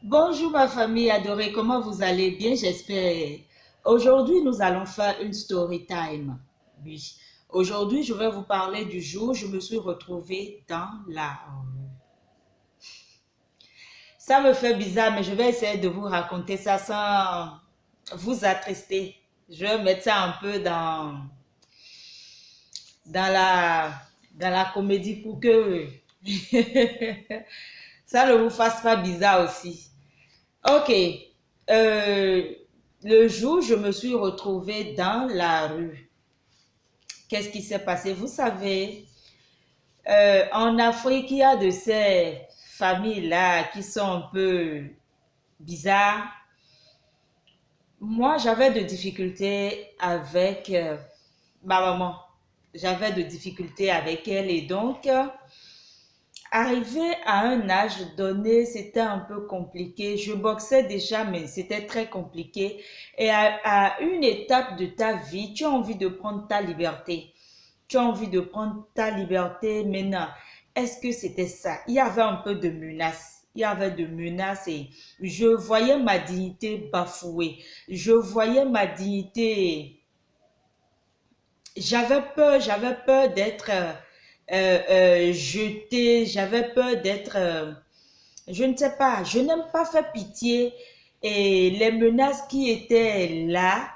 Bonjour ma famille adorée, comment vous allez? Bien, j'espère. Aujourd'hui, nous allons faire une story time. Oui. Aujourd'hui, je vais vous parler du jour où je me suis retrouvée dans la rue. Ça me fait bizarre, mais je vais essayer de vous raconter ça sans vous attrister. Je vais mettre ça un peu dans la, dans la comédie pour que ça ne vous fasse pas bizarre aussi. Ok. Euh, le jour où je me suis retrouvée dans la rue, qu'est-ce qui s'est passé? Vous savez, en Afrique, il y a de ces familles-là qui sont un peu bizarres. Moi, j'avais de difficultés avec ma maman. J'avais de difficultés avec elle et donc, arrivé à un âge donné, c'était un peu compliqué. Je boxais déjà, mais c'était très compliqué. Et à une étape de ta vie, tu as envie de prendre ta liberté. Tu as envie de prendre ta liberté maintenant. Est-ce que c'était ça? Il y avait un peu de menace. Il y avait de menaces et je voyais ma dignité bafouée. Je voyais ma dignité. J'avais peur d'être jetée, j'avais peur d'être, je ne sais pas, je n'aime pas faire pitié et les menaces qui étaient là,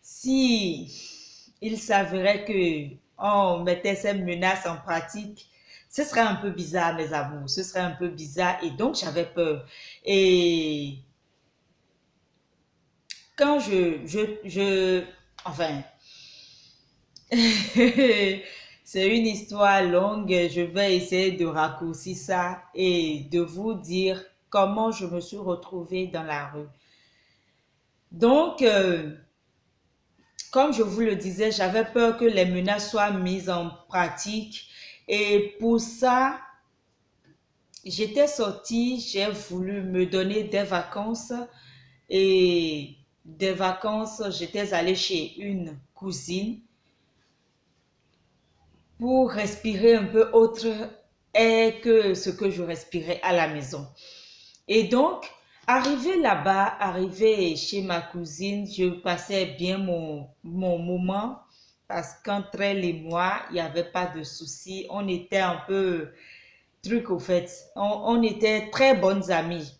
si il s'avérait que on mettait ces menaces en pratique, ce serait un peu bizarre, mes amours, ce serait un peu bizarre et donc j'avais peur. Et quand enfin, c'est une histoire longue. Je vais essayer de raccourcir ça et de vous dire comment je me suis retrouvée dans la rue. Donc, comme je vous le disais, j'avais peur que les menaces soient mises en pratique. Et pour ça, j'étais sortie, j'ai voulu me donner des vacances. Et des vacances, j'étais allée chez une cousine pour respirer un peu autre air que ce que je respirais à la maison. Et donc, arrivé là-bas, arrivé chez ma cousine, je passais bien mon moment parce qu'entre elle et moi, il n'y avait pas de souci. On était un peu truc au fait. On était très bonnes amies.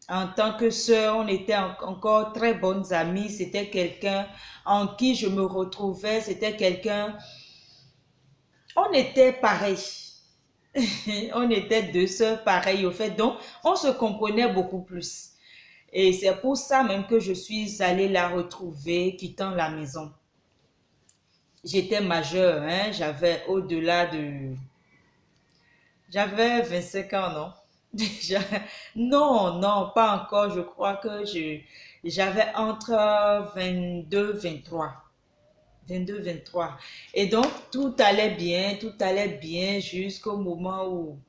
En tant que sœur, on était encore très bonnes amies. C'était quelqu'un en qui je me retrouvais. C'était quelqu'un. On était pareils. On était deux sœurs pareilles au fait, donc on se comprenait beaucoup plus. Et c'est pour ça même que je suis allée la retrouver, quittant la maison. J'étais majeure, hein, j'avais au-delà de... J'avais 25 ans, non? Déjà, non, non, pas encore. Je crois que j'avais entre 22, 23. 22, 23. Et donc, tout allait bien jusqu'au moment où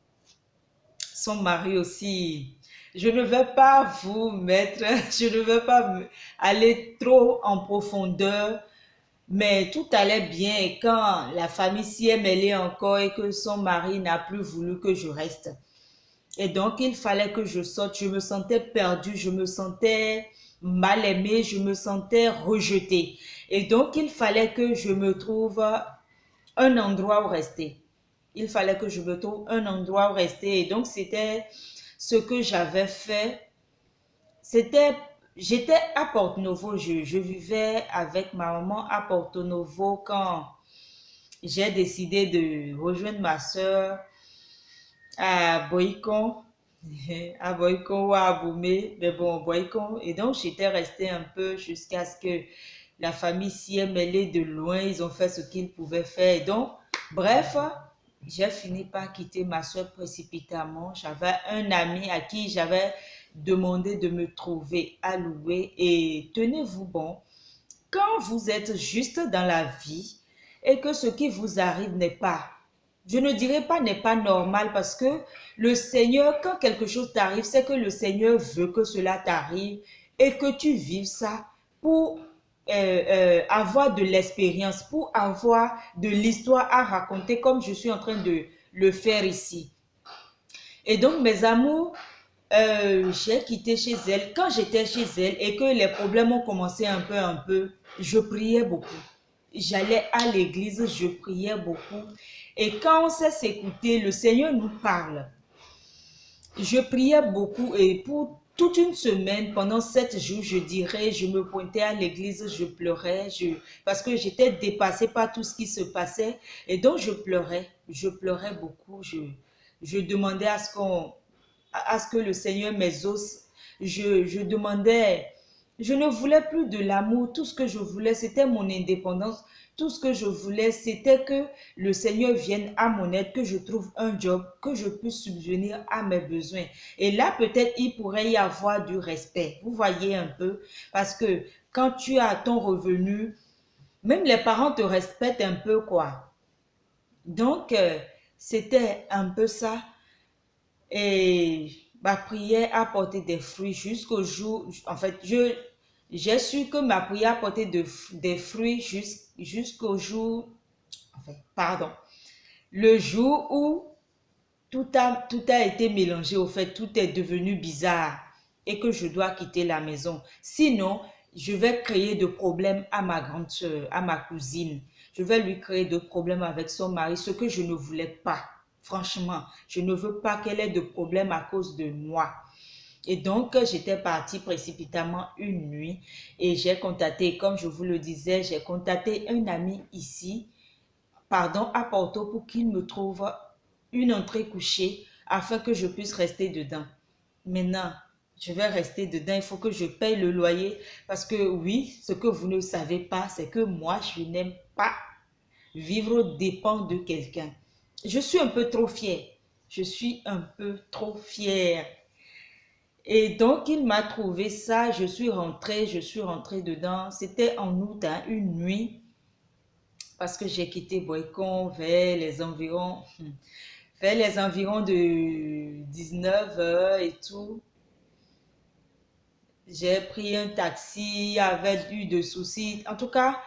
son mari aussi. Je ne vais pas vous mettre, je ne vais pas aller trop en profondeur, mais tout allait bien et quand la famille s'y est mêlée encore et que son mari n'a plus voulu que je reste. Et donc, il fallait que je sorte. Je me sentais perdue, je me sentais mal aimée, je me sentais rejetée. Et donc, il fallait que je me trouve un endroit où rester. Il fallait que je me trouve un endroit où rester. Et donc, c'était ce que j'avais fait. C'était, j'étais à Porto Novo. Je vivais avec ma maman à Porto Novo quand j'ai décidé de rejoindre ma soeur à Boïcon. À Boïcon ou à Aboumé, mais bon, Boïcon. Et donc, j'étais restée un peu jusqu'à ce que la famille s'y est mêlée de loin. Ils ont fait ce qu'ils pouvaient faire. Et donc, bref, j'ai fini par quitter ma soeur précipitamment. J'avais un ami à qui j'avais demandé de me trouver à louer. Et tenez-vous bon, quand vous êtes juste dans la vie et que ce qui vous arrive n'est pas, je ne dirais pas n'est pas normal parce que le Seigneur, quand quelque chose t'arrive, c'est que le Seigneur veut que cela t'arrive et que tu vives ça pour avoir de l'expérience, pour avoir de l'histoire à raconter comme je suis en train de le faire ici. Et donc, mes amours, j'ai quitté chez elle. Quand j'étais chez elle et que les problèmes ont commencé un peu, je priais beaucoup. J'allais à l'église, je priais beaucoup. Et quand on sait s'écouter, le Seigneur nous parle. Je priais beaucoup et pour toute une semaine, pendant 7 jours, je dirais, je me pointais à l'église, je pleurais, parce que j'étais dépassée par tout ce qui se passait. Et donc, je pleurais beaucoup. Je demandais à ce que le Seigneur m'exauce. Je demandais, je ne voulais plus de l'amour. Tout ce que je voulais, c'était mon indépendance. Tout ce que je voulais, c'était que le Seigneur vienne à mon aide, que je trouve un job, que je puisse subvenir à mes besoins. Et là, peut-être, il pourrait y avoir du respect. Vous voyez un peu? Parce que quand tu as ton revenu, même les parents te respectent un peu, quoi. Donc, c'était un peu ça. Et ma prière a porté des fruits jusqu'au jour, en fait, j'ai su que ma prière a porté des fruits jusqu'au jour, enfin, pardon, le jour où tout a été mélangé, au fait, tout est devenu bizarre et que je dois quitter la maison. Sinon, je vais créer de problèmes à ma grande soeur, à ma cousine. Je vais lui créer de problèmes avec son mari, ce que je ne voulais pas. Franchement, je ne veux pas qu'elle ait de problèmes à cause de moi. Et donc, j'étais partie précipitamment une nuit et j'ai contacté, comme je vous le disais, j'ai contacté un ami ici, pardon, à Porto pour qu'il me trouve une entrée couchée afin que je puisse rester dedans. Maintenant, je vais rester dedans, il faut que je paye le loyer parce que oui, ce que vous ne savez pas, c'est que moi, je n'aime pas vivre aux dépens de quelqu'un. Je suis un peu trop fière. Je suis un peu trop fière. Et donc, il m'a trouvé ça. Je suis rentrée dedans. C'était en août, hein, une nuit, parce que j'ai quitté Boycon vers les environs de 19 heures et tout. J'ai pris un taxi, il y avait eu de soucis. En tout cas,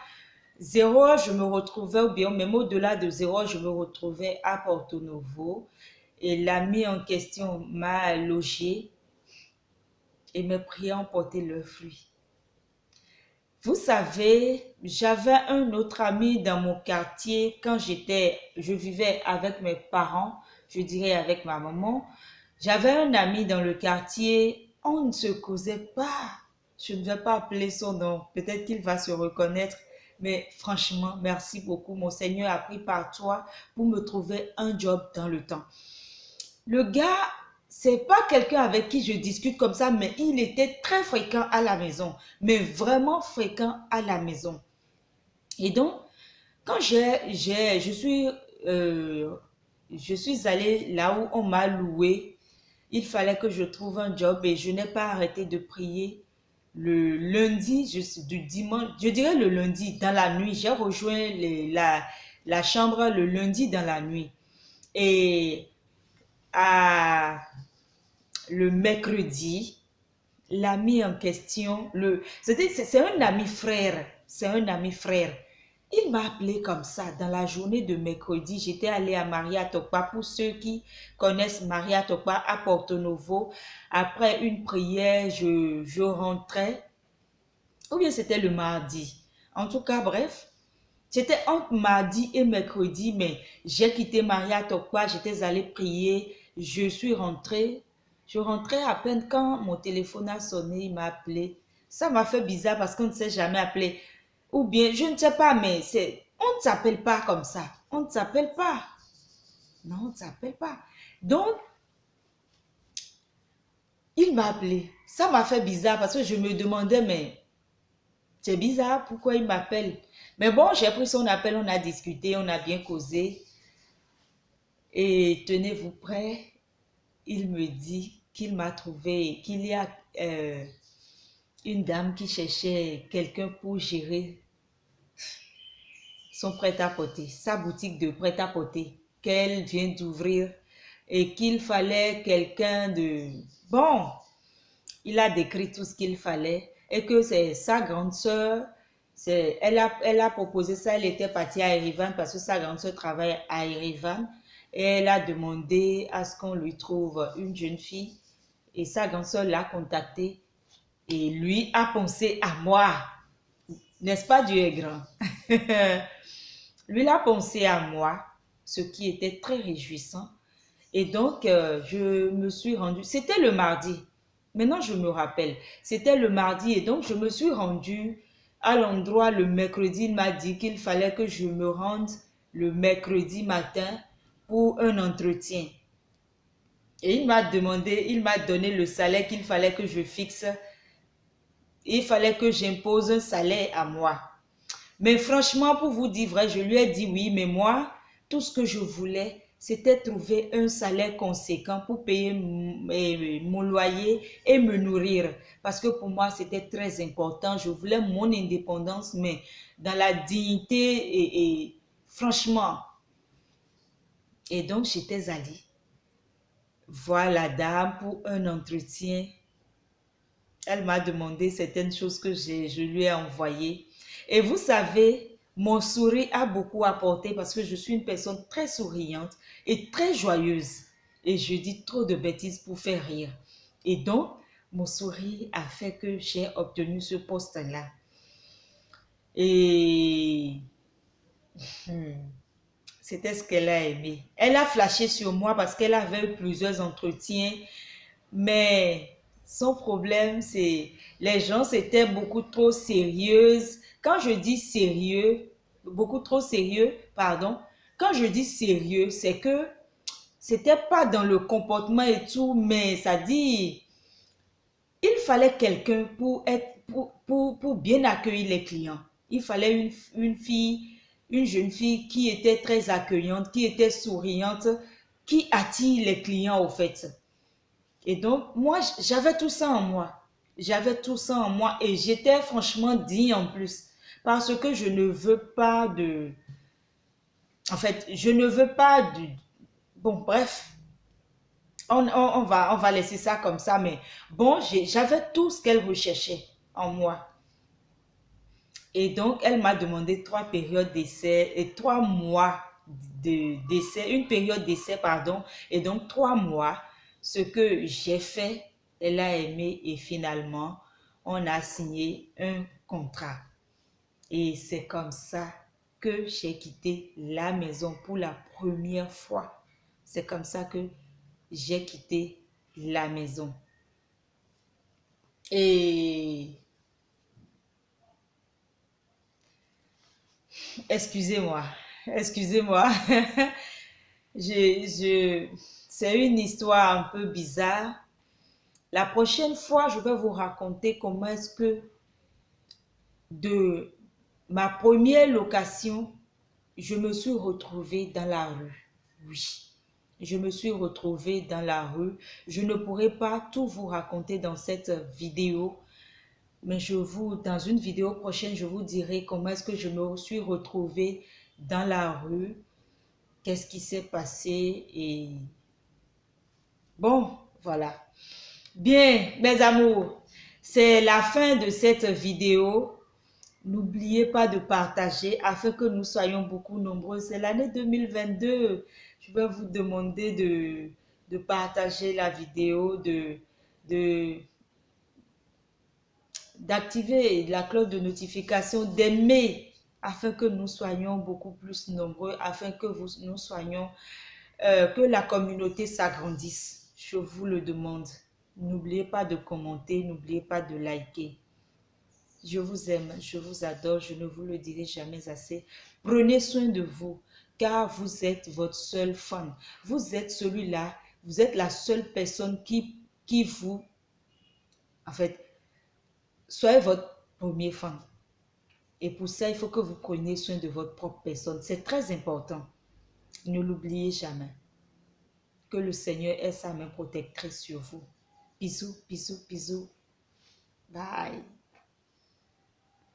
0 heure, je me retrouvais, ou bien même au-delà de 0 heure, je me retrouvais à Porto Novo. Et l'ami en question m'a logé et mes prières ont porté leurs fruits. Vous savez, j'avais un autre ami dans mon quartier quand je vivais avec mes parents, je dirais avec ma maman. J'avais un ami dans le quartier, on ne se causait pas. Je ne vais pas appeler son nom, peut-être qu'il va se reconnaître. Mais franchement, merci beaucoup. Mon Seigneur a pris par toi pour me trouver un job dans le temps. Le gars, c'est pas quelqu'un avec qui je discute comme ça, mais il était très fréquent à la maison, mais vraiment fréquent à la maison. Et donc, quand euh, je suis allée là où on m'a loué, il fallait que je trouve un job et je n'ai pas arrêté de prier le lundi, du dimanche, je dirais le lundi, dans la nuit. J'ai rejoint la chambre le lundi dans la nuit. Et à le mercredi, l'ami en question, c'est un ami frère, c'est un ami frère. Il m'a appelé comme ça dans la journée de mercredi. J'étais allée à Maria Tokpa. Pour ceux qui connaissent Maria Tokpa à Porto Novo, après une prière, je rentrais. Ou bien c'était le mardi. En tout cas, bref, c'était entre mardi et mercredi, mais j'ai quitté Maria Tokpa, j'étais allée prier, je suis rentrée. Je rentrais à peine quand mon téléphone a sonné, il m'a appelé. Ça m'a fait bizarre parce qu'on ne s'est jamais appelé. Ou bien, je ne sais pas, mais on ne s'appelle pas comme ça. On ne s'appelle pas. Non, on ne s'appelle pas. Donc, il m'a appelé. Ça m'a fait bizarre parce que je me demandais, mais c'est bizarre, pourquoi il m'appelle? Mais bon, j'ai pris son appel, on a discuté, on a bien causé. Et tenez-vous prêts, il me dit qu'il m'a trouvé, qu'il y a une dame qui cherchait quelqu'un pour gérer son prêt-à-porter, sa boutique de prêt-à-porter qu'elle vient d'ouvrir et qu'il fallait quelqu'un de... Bon, il a décrit tout ce qu'il fallait et que c'est sa grande sœur, elle a proposé ça, elle était partie à Erivan parce que sa grande sœur travaille à Erivan et elle a demandé à ce qu'on lui trouve une jeune fille Et sa grande soeur l'a contacté et lui a pensé à moi. N'est-ce pas, Dieu est grand? Lui il a pensé à moi, ce qui était très réjouissant. Et donc, je me suis rendue, c'était le mardi. Maintenant, je me rappelle, c'était le mardi et donc je me suis rendue à l'endroit le mercredi. Il m'a dit qu'il fallait que je me rende le mercredi matin pour un entretien. Et il m'a demandé, il m'a donné le salaire qu'il fallait que je fixe. Il fallait que j'impose un salaire à moi. Mais franchement, pour vous dire vrai, je lui ai dit oui, mais moi, tout ce que je voulais, c'était trouver un salaire conséquent pour payer mon loyer et me nourrir. Parce que pour moi, c'était très important. Je voulais mon indépendance, mais dans la dignité et franchement. Et donc, j'étais allée voir la dame pour un entretien. Elle m'a demandé certaines choses que je lui ai envoyées. Et vous savez, mon sourire a beaucoup apporté parce que je suis une personne très souriante et très joyeuse. Et je dis trop de bêtises pour faire rire. Et donc, mon sourire a fait que j'ai obtenu ce poste-là. Et c'était ce qu'elle a aimé. Elle a flashé sur moi parce qu'elle avait eu plusieurs entretiens. Mais son problème, c'est les gens, c'était beaucoup trop sérieuses. Quand je dis sérieux, beaucoup trop sérieux, pardon. Quand je dis sérieux, c'est que c'était pas dans le comportement et tout, mais ça dit, il fallait quelqu'un pour bien accueillir les clients. Il fallait une fille, une jeune fille qui était très accueillante, qui était souriante, qui attire les clients au fait. Et donc, moi, j'avais tout ça en moi. J'avais tout ça en moi et j'étais franchement digne en plus. Parce que je ne veux pas de... En fait, je ne veux pas de... Bon, bref, on va laisser ça comme ça. Mais bon, j'avais tout ce qu'elle recherchait en moi. Et donc, elle m'a demandé 3 périodes d'essai et 3 mois d'essai, une période d'essai, pardon, et donc 3 mois. Ce que j'ai fait, elle a aimé et finalement, on a signé un contrat. Et c'est comme ça que j'ai quitté la maison pour la première fois. C'est comme ça que j'ai quitté la maison. Et excusez-moi, excusez-moi. C'est une histoire un peu bizarre. La prochaine fois, je vais vous raconter comment est-ce que de ma première location, je me suis retrouvée dans la rue. Oui, je me suis retrouvée dans la rue. Je ne pourrai pas tout vous raconter dans cette vidéo, mais dans une vidéo prochaine, je vous dirai comment est-ce que je me suis retrouvée dans la rue, qu'est-ce qui s'est passé et bon, voilà. Bien, mes amours, c'est la fin de cette vidéo. N'oubliez pas de partager afin que nous soyons beaucoup nombreux. C'est l'année 2022. Je vais vous demander de partager la vidéo, d'activer la cloche de notification, d'aimer afin que nous soyons beaucoup plus nombreux, afin que nous soyons, que la communauté s'agrandisse. Je vous le demande. N'oubliez pas de commenter, n'oubliez pas de liker. Je vous aime, je vous adore, je ne vous le dirai jamais assez. Prenez soin de vous, car vous êtes votre seul fan. Vous êtes celui-là, vous êtes la seule personne qui vous... En fait, soyez votre premier fan. Et pour ça, il faut que vous preniez soin de votre propre personne. C'est très important. Ne l'oubliez jamais. Que le Seigneur ait sa main protectrice sur vous. Bisous, bisous, bisous. Bye.